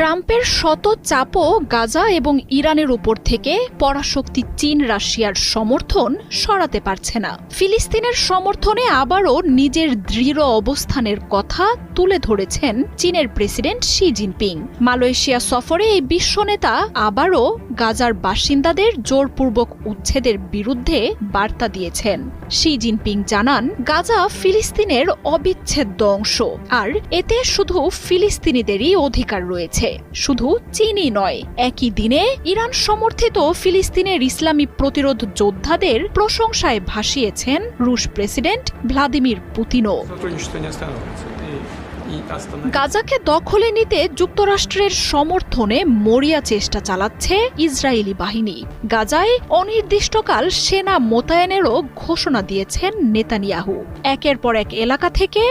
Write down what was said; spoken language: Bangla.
ট্রাম্পের শত চাপও গাজা এবং ইরানের উপর থেকে পরাশক্তি চীন রাশিয়ার সমর্থন সরাতে পারছে না। ফিলিস্তিনের সমর্থনে আবারও নিজের দৃঢ় অবস্থানের কথা তুলে ধরেছেন চীনের প্রেসিডেন্ট শি জিনপিং। মালয়েশিয়া সফরে এই বিশ্বনেতা আবারও গাজার বাসিন্দাদের জোরপূর্বক উচ্ছেদের বিরুদ্ধে বার্তা দিয়েছেন। শি জিনপিং জানান, গাজা ফিলিস্তিনের অবিচ্ছেদ্য অংশ, আর এতে শুধু ফিলিস্তিনিদেরই অধিকার রয়েছে, শুধু চীনই নয়। একই দিনে ইরান সমর্থিত ফিলিস্তিনের ইসলামী প্রতিরোধ যোদ্ধাদের প্রশংসায় ভাসিয়েছেন রুশ প্রেসিডেন্ট ভ্লাদিমির পুতিনও। গাজাকে দখলে নিতে যুক্তরাষ্ট্রের সমর্থনে মরিয়া চেষ্টা চালাচ্ছে ইসরায়েলি বাহিনী। গাজায় অনির্দিষ্টকাল সেনা মোতায়েনেরও ঘোষণা দিয়েছেন নেতানিয়াহু। একের পর এক এলাকা থেকে